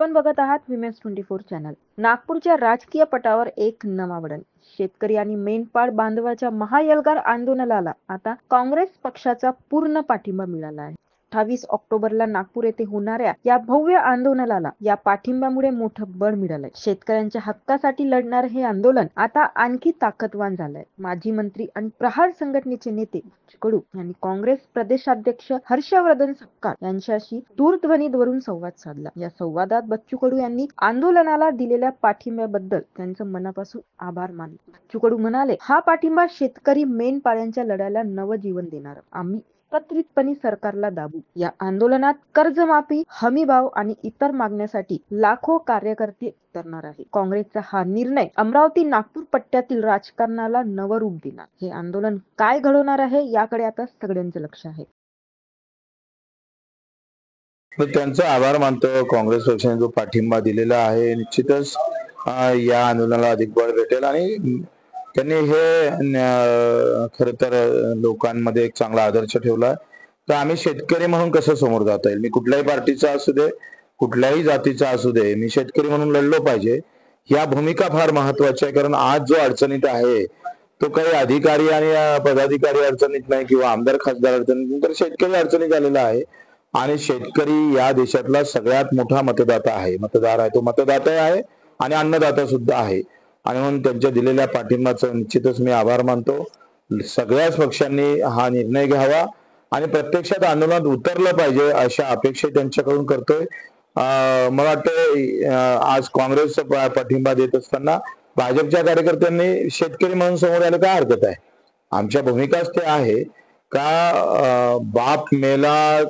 आपण बघत आहात विमेन्स 24 चॅनल। नागपूरच्या राजकीय पटावर एक नवा वळण। शेतकरी आणि मेंढपाळ बांधवाच्या महाएल्गार आंदोलनाला आता काँग्रेस पक्षाचा पूर्ण पाठिंबा मिळाला आहे। 28 ऑक्टोबरला नागपूर येथे होणाऱ्या या भव्य आंदोलनाला या पाठिंब्यामुळे मोठं बळ मिळालंय। शेतकऱ्यांच्या हक्कासाठी लढणारे हे आंदोलन आता आणखी ताकदवान झालंय। माजी मंत्री आणि प्रहार संघटनेचे नेते बच्चू कडू यांनी काँग्रेस प्रदेशाध्यक्ष हर्षवर्धन सपकाळ यांच्याशी दूरध्वनीवरून संवाद साधला। या संवादात बच्चू कडू यांनी आंदोलनाला दिलेल्या पाठिंब्याबद्दल त्यांचं मनापासून आभार मानले। बच्चू कडू म्हणाले, हा पाठिंबा शेतकरी मेंढपाळांच्या लढ्याला नवं जीवन देणार। आम्ही एकत्रितपणे सरकारला दाबू। या आंदोलनात कर्जमाफी, हमीभाव आणि इतर मागण्यासाठी लाखो कार्यकर्ते उतरणार आहे। काँग्रेसचा हा निर्णय अमरावती नागपूर पट्ट्यातील राजकारणाला नवं रूप देणार। हे आंदोलन काय घडवणार आहे याकडे आता सगळ्यांचं लक्ष आहे। त्यांचा आभार मानतो। काँग्रेस पक्षाने जो पाठिंबा दिलेला आहे निश्चितच या आंदोलनाला अधिक बळ भेटेल आणि त्यांनी हे खर तर लोकांमध्ये एक चांगला आदर्श ठेवला। तर आम्ही शेतकरी म्हणून कसं समोर जाता येईल, मी कुठल्याही पार्टीचा असू दे, कुठल्याही जातीचा असू दे, मी शेतकरी म्हणून लढलो पाहिजे, या भूमिका फार महत्वाची आहे। कारण आज जो अडचणीत आहे तो काही अधिकारी आणि पदाधिकारी अडचणीत नाही किंवा आमदार खासदार अडचणीत नाही, तर शेतकरी अडचणीत आलेला आहे। आणि शेतकरी या देशातला सगळ्यात मोठा मतदाता आहे, मतदार आहे, तो मतदाता आहे आणि अन्नदाता सुद्धा आहे। आणि म्हणून त्यांच्या दिलेल्या पाठिंब्याचं निश्चितच मी आभार मानतो। सगळ्याच पक्षांनी हा निर्णय घ्यावा आणि प्रत्यक्षात आंदोलनात उतरलं पाहिजे अशा अपेक्षा त्यांच्याकडून करतोय। मला वाटतं आज काँग्रेसचा पाठिंबा देत असताना भाजपच्या कार्यकर्त्यांनी शेतकरी म्हणून समोर यायला काय हरकत आहे। आमच्या भूमिकाच ते आहे का बाप मेला,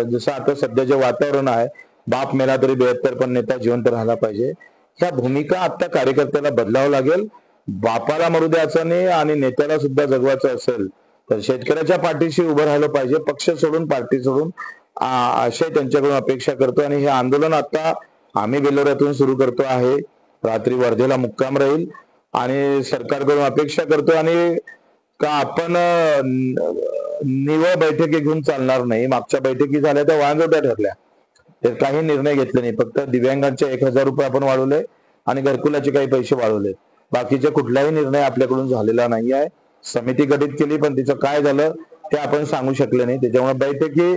जसं आता सध्याचे वातावरण आहे, बाप मेला तरी 72 पण नेता जिवंत राहिला पाहिजे, ह्या भूमिका आता कार्यकर्त्याला बदलावं लागेल। बापाला मरू द्यायचं नाही आणि नेत्याला सुद्धा जगवायचं असेल तर शेतकऱ्याच्या पाठीशी उभं राहिलं पाहिजे, पक्ष सोडून पार्टी सोडून, अशा त्यांच्याकडून अपेक्षा करतो। आणि हे आंदोलन आता आम्ही बेलोऱ्यातून सुरू करतो आहे, रात्री वर्धेला मुक्काम राहील आणि सरकारकडून अपेक्षा करतो आणि का आपण निवळ बैठकी घेऊन चालणार नाही। मागच्या बैठकी झाल्या त्या वांजोट्या ठरल्या, तर काही निर्णय घेतले नाही, फक्त दिव्यांगांचे 1000 रुपये आपण वाढवले आणि घरकुलाचे काही पैसे वाढवले, बाकीचे कुठलाही निर्णय आपल्याकडून झालेला नाही आहे। समिती गठीत केली पण तिचं काय झालं ते आपण सांगू शकले नाही। त्याच्यामुळे बैठकी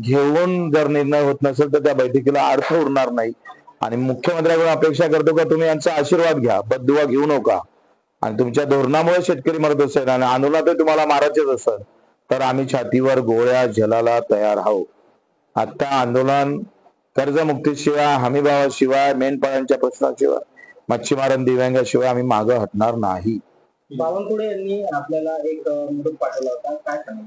घेऊन जर निर्णय होत नसेल तर त्या बैठकीला अर्थ उरणार नाही। आणि मुख्यमंत्र्यांकडून अपेक्षा करतो का तुम्ही यांचा आशीर्वाद घ्या, बददुवा घेऊ नका। आणि तुमच्या धोरणामुळे शेतकरी मरत असेल आणि आंदोलनात तुम्हाला मारायचेच असेल तर आम्ही छातीवर गोळ्या झेलाला तयार आहोत। आता आंदोलन कर्जमुक्तीशिवाय, हमीभावाशिवाय, मेंढपाळांच्या प्रश्नाशिवाय, मच्छीमार आणि दिव्यांगाशिवाय आम्ही मागं हटणार नाही। बावनकुळे यांनी आपल्याला एक निरोप पाठवला होता, काय सांगाल?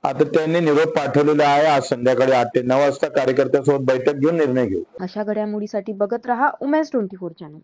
आता त्यांनी निरोप पाठवलेला आहे। आज संध्याकाळी 8 ते 9 वाजता कार्यकर्त्यांसोबत बैठक घेऊन निर्णय घेऊ। अशा घडामोडीसाठी बघत रहा विमेन्स 24 चॅनल।